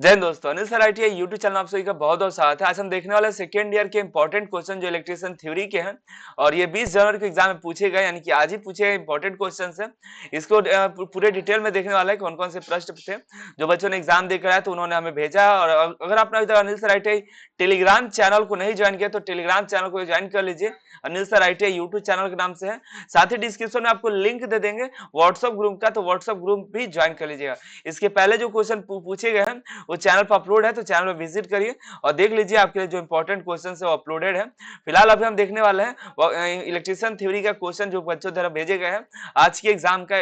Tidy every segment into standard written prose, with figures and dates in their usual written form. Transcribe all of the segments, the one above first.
जय हिंद दोस्तों, Anil sir IT YouTube channel आप सभी का बहुत बहुत स्वागत है। आज हम देखने वाले सेकेंड ईयर के इंपॉर्टेंट क्वेश्चन जो इलेक्ट्रिशियन थ्योरी के हैं और ये 20 जनवरी के एग्जाम में पूछे गए, यानी कि आज ही पूछे गए इंपॉर्टेंट क्वेश्चन है। इसको पूरे डिटेल में देखने वाला है कौन कौन से प्रश्न थे जो बच्चों ने एग्जाम देकर आया तो उन्होंने हमें भेजा है। और अगर आपने अभी तक Anil sir IT Telegram channel को नहीं ज्वाइन किया तो टेलीग्राम चैनल को ज्वाइन कर लीजिए। Anil sir IT YouTube channel के नाम से है। साथ ही डिस्क्रिप्शन में आपको लिंक दे देंगे व्हाट्सएप ग्रुप का, तो व्हाट्सएप ग्रुप भी ज्वाइन कर लीजिएगा। इसके पहले जो क्वेश्चन पूछे गए हैं वो चैनल पर अपलोड है, तो चैनल में विजिट करिए और देख लीजिए आपके लिए जो इंपॉर्टेंट क्वेश्चन है वो अपलोडेड है। फिलहाल अभी हम देखने वाले हैं इलेक्ट्रिशियन थ्योरी का क्वेश्चन जो बच्चों द्वारा भेजे गए हैं आज के एग्जाम का,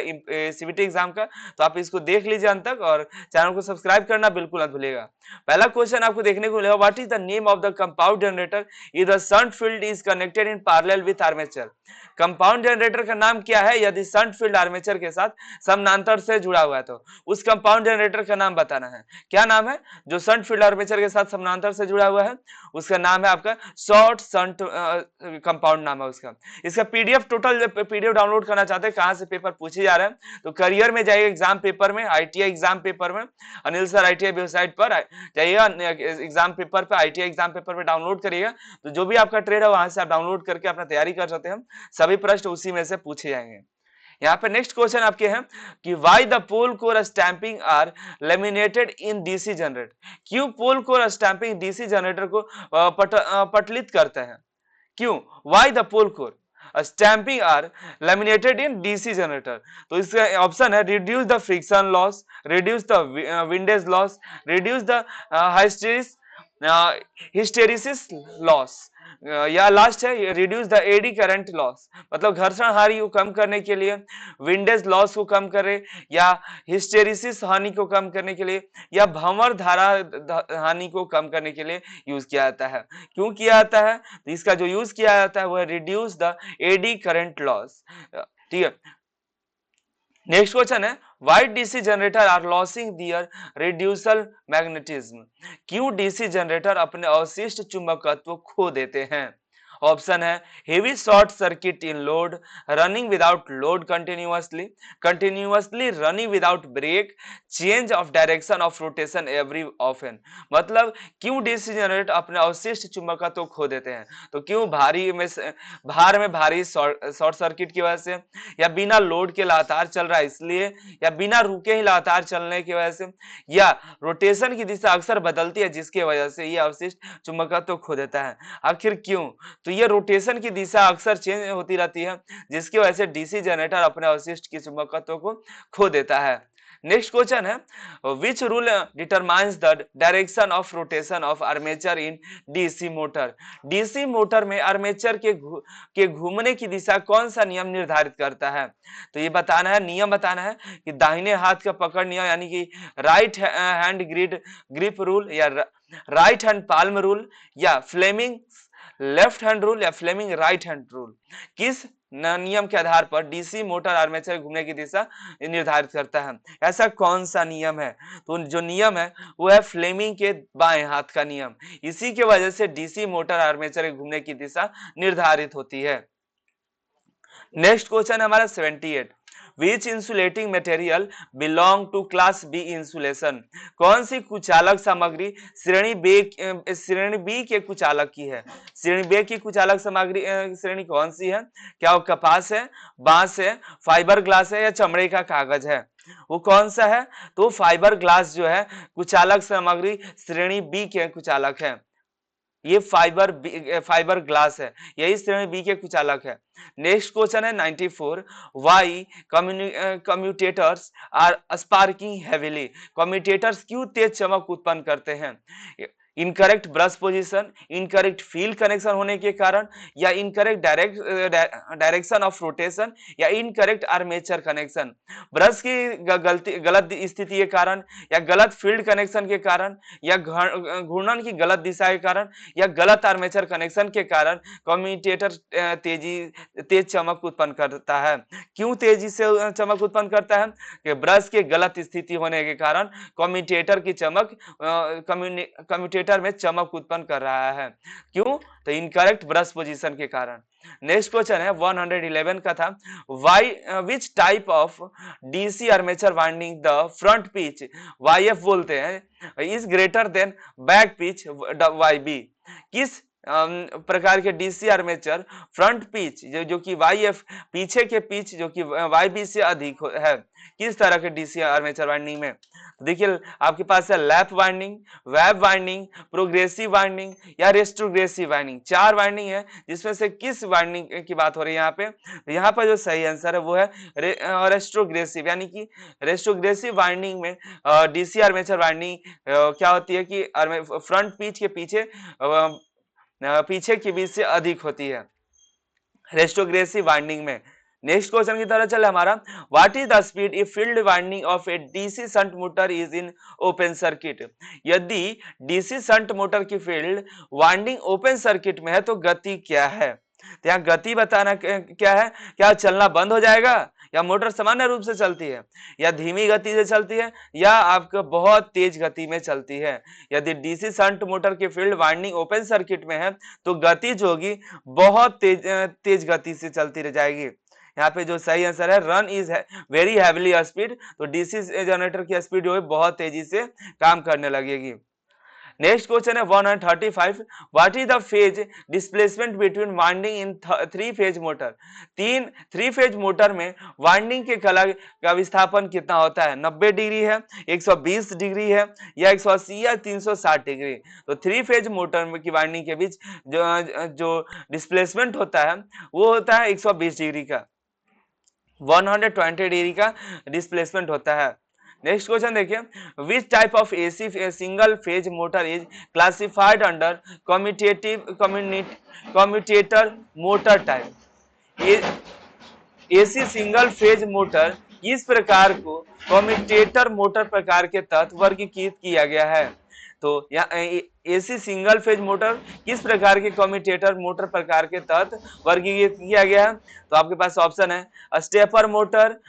सीबीटी एग्जाम का। तो आप इसको देख लीजिए अंत तक और चैनल को सब्सक्राइब करना बिल्कुल मत भूलिएगा। पहला क्वेश्चन आपको देखने को मिलेगा, what is the name of the compound generator if the shunt field is connected in parallel with armature. Compound generator का नाम क्या है यदि शंट फील्ड आर्मेचर के साथ समानांतर से जुड़ा हुआ है? तो उस कंपाउंड जनरेटर का नाम बताना है। क्या नाम है जो शंट फील्ड आर्मेचर के साथ समानांतर से जुड़ा हुआ है? उसका नाम है आपका शॉर्ट शंट कंपाउंड नाम है उसका। इसका पीडीएफ टोटल पीडीएफ डाउनलोड करना चाहते हैं, कहां से पेपर पूछे जा रहे हैं तो करियर में जाइए, एग्जाम पेपर में, आईटीआई एग्जाम पेपर में, अनिल सर आईटीआई वेबसाइट पर जाइएगा, एग्जाम पेपर पे, आईटीआई एग्जाम पेपर पे डाउनलोड करिएगा। तो जो भी आपका ट्रेड है वहां से आप डाउनलोड करके अपना तैयारी कर सकते हैं। सभी प्रश्न उसी में से पूछे जाएंगे। यहाँ पे नेक्स्ट क्वेश्चन आपके हैं कि why the pole core stamping are laminated in DC generator. क्यों pole core stamping DC generator को पटलित करते हैं? क्यों? Why the pole core stamping are laminated in DC generator. तो इसका ऑप्शन है reduce the friction loss, reduce the windage loss, reduce the hysteresis loss, या लास्ट है reduce the eddy current loss. मतलब घर्षण हानि को कम करने के लिए, विंडेज लॉस को कम करे, या हिस्टेरिसिस हानि को कम करने के लिए, या भंवर धारा हानि को कम करने के लिए यूज किया जाता है। क्यों किया जाता है? तो इसका जो यूज किया जाता है वो है reduce the eddy current loss. ठीक है। नेक्स्ट क्वेश्चन है why DC generator are losing their residual magnetism. क्यों डीसी जनरेटर अपने अवशिष्ट चुंबकत्व खो देते हैं? ऑप्शन है heavy short circuit in load, running without load continuously, continuously running without break, change of direction of rotation every often. मतलब क्यों डीसी जनरेटर अपने अवशिष्ट चुंबकत्व खो देते हैं? तो क्यों भार में भारी शॉर्ट सर्किट की वजह से, या बिना लोड के लगातार चल रहा है इसलिए, या बिना रुके ही लगातार चलने की वजह से, या रोटेशन की दिशा अक्सर बदलती है जिसकी वजह से ये अवशिष्ट चुंबकत्व खो देता है। आखिर क्यों? तो ये रोटेशन की दिशा अक्सर चेंज होती रहती है जिसकी वजह से डीसी जनरेटर अपने अवशिष्ट की चुंबकत्व को खो देता है। नेक्स्ट क्वेश्चन है which rule determines the direction of rotation of armature in DC motor. DC motor में आर्मेचर के घूमने की दिशा कौन सा नियम निर्धारित करता है? तो ये बताना है, नियम बताना है कि दाहिने हाथ का पकड़ नियम, यानी कि राइट हैंड ग्रिप रूल, या राइट हैंड पाल्म रूल, या फ्लेमिंग लेफ्ट हैंड रूल, या फ्लेमिंग राइट हैंड रूल। किस नियम के आधार पर डीसी मोटर आर्मेचर घूमने की दिशा निर्धारित करता है? ऐसा कौन सा नियम है? तो जो नियम है वो है फ्लेमिंग के बाएं हाथ का नियम। इसी के वजह से डीसी मोटर आर्मेचर घूमने की दिशा निर्धारित होती है। नेक्स्ट क्वेश्चन हमारा 78, which insulating material belong to class B insulation. कौन सी कुचालक सामग्री श्रेणी बी के कुचालक की है? श्रेणी बी की कुचालक सामग्री श्रेणी कौन सी है? क्या वो कपास है, बांस है, फाइबर ग्लास है, या चमड़े का कागज है? वो कौन सा है? तो फाइबर ग्लास जो है कुचालक सामग्री श्रेणी बी के कुचालक है। ये फाइबर ग्लास है, यही श्रेणी बी के कुचालक है। नेक्स्ट क्वेश्चन है 94, why commutators are sparking heavily. Commutators क्यों तेज चमक उत्पन्न करते हैं? Incorrect brush position, incorrect field connection होने के कारण, या इनकरेक्ट डायरेक्शन ऑफ रोटेशन, या इनकरेक्ट आर्मेचर कनेक्शन। ब्रश की गलत स्थिति के कारण, या गलत फील्ड कनेक्शन के कारण, या घूर्णन की गलत दिशा के कारण, या गलत आर्मेचर कनेक्शन के कारण कम्यूटेटर तेज चमक उत्पन्न करता है। क्यों तेजी से चमक उत्पन्न करता है? कि ब्रश के गलत स्थिति होने के कारण कम्यूटेटर की चमक कम्यूटेटर में चमक उत्पन्न कर रहा है। क्यों? तो इनकरेक्ट ब्रश पोजीशन के कारण। नेक्स्ट क्वेश्चन है 111 का था, why which type of DC armature winding the front pitch YF बोलते हैं is greater then back pitch YB. किस प्रकार के डीसी आर्मेचर फ्रंट पिच जो कि वाईएफ पीछे के पिच जो कि वाईबी से अधिक है, किस तरह के डीसी आर्मेचर वाइंडिंग में? देखिए आपके पास है lap winding, web winding, progressive winding या रेस्ट्रोग्रेसिव वाइंडिंग। चार वाइंडिंग है, जिसमें से किस वाइंडिंग की बात हो रही है यहाँ पे? यहाँ पर जो सही आंसर है वो है रेस्ट्रोग्रेसिव, यानी कि रेस्ट्रोग्रेसिव वाइंडिंग में डीसी आर्मेचर वाइंडिंग क्या होती है कि फ्रंट पिच के पीछे की बीच से अधिक होती है रेस्ट्रोग्रेसिव वाइंडिंग में। नेक्स्ट क्वेश्चन की तरह चले हमारा, what is the speed if field winding of A DC shunt motor is in open circuit? यदि डीसी शंट मोटर की फील्ड वाइंडिंग ओपन सर्किट में है तो गति क्या है? तो यहाँ गति बताना क्या है, क्या चलना बंद हो जाएगा या मोटर सामान्य रूप से चलती है या धीमी गति से चलती है या आपका बहुत तेज गति में चलती है? यदि डीसी शंट मोटर की फील्ड वाइंडिंग ओपन सर्किट में है तो गति जो होगी बहुत तेज गति से चलती रह जाएगी। यहाँ पे जो सही आंसर है run is very heavily speed, तो डीसी जनरेटर की स्पीड जो है बहुत तेजी से काम करने लगेगी। नेक्स्ट क्वेश्चन है 135, what is the phase displacement between winding in three phase motor? Three phase motor में वाइंडिंग के कला का विस्थापन कितना होता है? 90 डिग्री है, 120 डिग्री है या 180 या 360 डिग्री? तो थ्री फेज मोटर की वाइंडिंग के बीच जो डिस्प्लेसमेंट होता है वो होता है 120 डिग्री का, 120 डिग्री का डिस्प्लेसमेंट होता है। नेक्स्ट क्वेश्चन देखिए, विच type of AC single phase motor is classified under commutator motor type? AC single phase motor किस प्रकार को कम्यूटेटर मोटर प्रकार के तहत वर्गीकृत किया गया है? तो एसी सिंगल फेज मोटर किस प्रकार के कम्यूटेटर मोटर प्रकार के तहत वर्गीकृत किया गया है? तो आपके पास ऑप्शन है स्टेपर मोटर,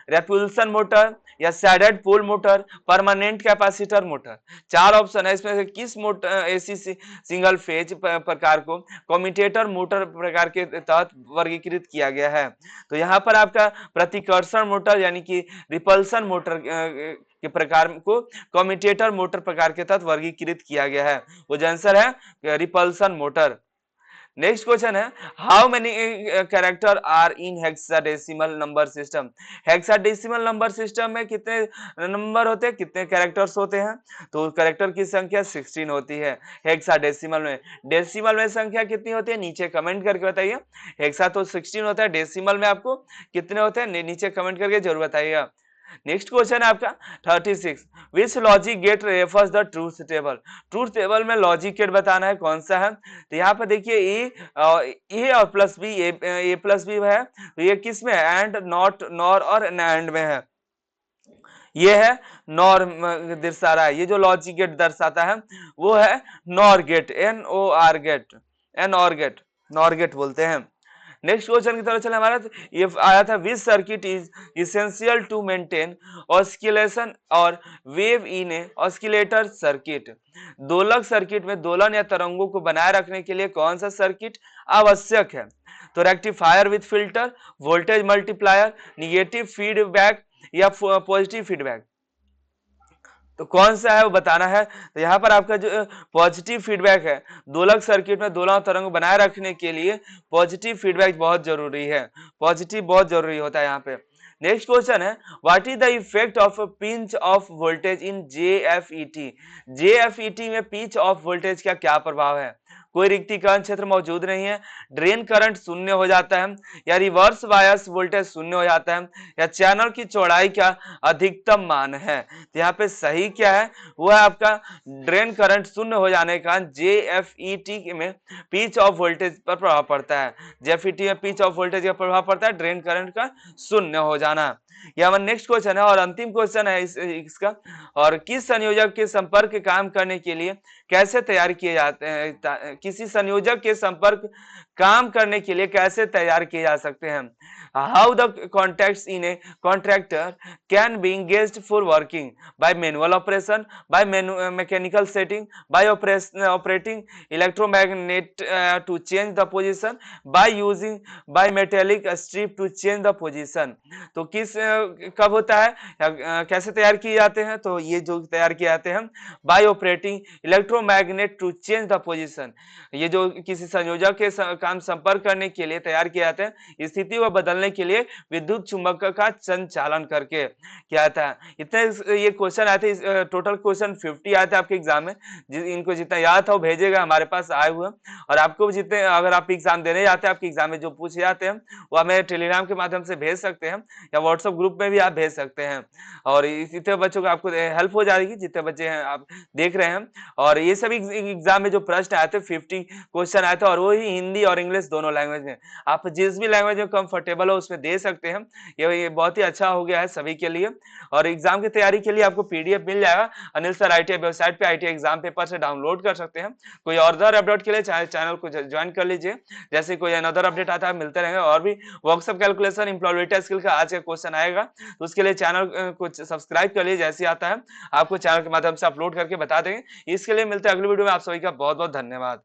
रेपल्सन मोटर या shaded pole motor, permanent capacitor motor. चार ऑप्शन है, इसमें से किस मोटर एसी सिंगल फेज प्रकार को कम्यूटेटर मोटर प्रकार के तहत वर्गीकृत किया गया है? तो यहाँ पर आपका प्रतिकर्षण मोटर यानी कि रिपल्सन मोटर के प्रकार को कम्यूटेटर मोटर प्रकार के तहत वर्गीकृत किया गया है, वो जो आंसर है रिपल्सन मोटर। नेक्स्ट क्वेश्चन है, how many character are in hexadecimal number system? Hexadecimal number system में कितने नंबर होते हैं, कितने कैरेक्टर्स होते हैं? तो कैरेक्टर की संख्या 16 होती है हेक्साडेसिमल में। डेसिमल में संख्या कितनी होती है नीचे कमेंट करके बताइए। हेक्सा तो 16 होता है, डेसिमल में आपको कितने होते हैं नीचे कमेंट करके जरूर बताइएगा। नेक्स्ट क्वेश्चन है आपका 36, which logic gate refers the truth table? Truth table में लॉजिक गेट बताना है कौन सा है? तो यहाँ पर देखिए ए और प्लस बी, ए प्लस बी है, तो ये किस में है? एंड, नॉट, नॉर और एंड में है। ये है नॉर दर्शा रहा है, ये जो लॉजिक गेट दर्शाता है वो है NOR gate, NOR gate, NOR gate बोलते हैं। नेक्स्ट क्वेश्चन की तरफ चले हमारा, ये आया था which circuit is essential to maintain oscillation और wave in a oscillator circuit? दोलक सर्किट में दोलन या तरंगों को बनाए रखने के लिए कौन सा सर्किट आवश्यक है? तो rectifier with filter, voltage multiplier, negative feedback या पॉजिटिव फीडबैक? तो कौन सा है वो बताना है। तो यहाँ पर आपका जो पॉजिटिव फीडबैक है, दोलक सर्किट में दोलन तरंग बनाए रखने के लिए पॉजिटिव फीडबैक बहुत जरूरी है, पॉजिटिव बहुत जरूरी होता है यहाँ पे। नेक्स्ट क्वेश्चन है, what is the effect of pinch of voltage in JFET? JFET में पिंच ऑफ वोल्टेज का क्या प्रभाव है? कोई रिक्तिकरण क्षेत्र मौजूद नहीं है, ड्रेन करंट शून्य हो जाता है या रिवर्स बायस वोल्टेज शून्य हो जाता है या चैनल की चौड़ाई का अधिकतम मान है? तो यहाँ पे सही क्या है, वो है आपका ड्रेन करंट शून्य हो जाने का JFET में पिच ऑफ वोल्टेज पर प्रभाव पड़ता है। JFET में पिच ऑफ वोल्टेज का प्रभाव पड़ता है ड्रेन करंट का शून्य हो जाना। यह हमारा नेक्स्ट क्वेश्चन है और अंतिम क्वेश्चन है इसका, और किस संयोजक के संपर्क काम करने के लिए कैसे तैयार किए जाते हैं? किसी संयोजक के संपर्क काम करने के लिए कैसे तैयार किए जा सकते हैं। How the contracts in a contractor can be engaged for working by manual operation, by mechanical setting, by operating electromagnet to change the position, by using by metallic strip to change the position। तो कब होता है कैसे तैयार किए जाते हैं, तो ये जो तैयार किए जाते हैं by operating electromagnet to change the position, ये जो किसी संयोजक के काम संपर्क करने के लिए तैयार किए जाते हैं, स्थिति को बदलने के लिए विद्युत चुंबक का संचालन करके क्या आता है। इतने ये क्वेश्चन आते हैं, टोटल क्वेश्चन 50 आते हैं आपके एग्जाम में। इनको जितना याद था वो भेजेगा, हमारे पास आए हुए। और आपको जितने अगर आप एग्जाम देने जाते हैं, आपके एग्जाम में जो पूछे जाते हैं वो हमें टेलीग्राम के माध्यम से भेज सकते हैं या व्हाट्सएप ग्रुप में भी आप भेज सकते हैं। और इतने बच्चों को आपको हेल्प हो जाएगी जितने बच्चे हैं आप देख रहे हैं। और ये सभी एग्जाम में जो प्रश्न आए थे 50 क्वेश्चन आए थे, और वो ही हिंदी और इंग्लिश दोनों लैंग्वेज में। आप जिस भी लैंग्वेज में कंफर्टेबल हो उसमें दे सकते हैं। ये बहुत ही अच्छा हो गया है सभी के लिए। और एग्जाम की तैयारी के लिए आपको पीडीएफ मिल जाएगा अनिल सर आईटीआई वेबसाइट पे, आईटीआई एग्जाम पेपर से डाउनलोड कर सकते हैं। कोई और अपडेट के लिए चैनल को ज्वाइन कर लीजिए, जैसे कोई अनदर अपडेट आता है मिलते रहेंगे। और भी वर्कशॉप कैलकुलेशन एम्प्लॉयबिलिटी स्किल का आज का क्वेश्चन आएगा, तो उसके लिए चैनल को सब्सक्राइब कर लीजिए, जैसे आता है आपको चैनल के माध्यम से अपलोड करके बता देंगे। इसके लिए मिलते हैं अगली वीडियो में। आप सभी का बहुत बहुत धन्यवाद।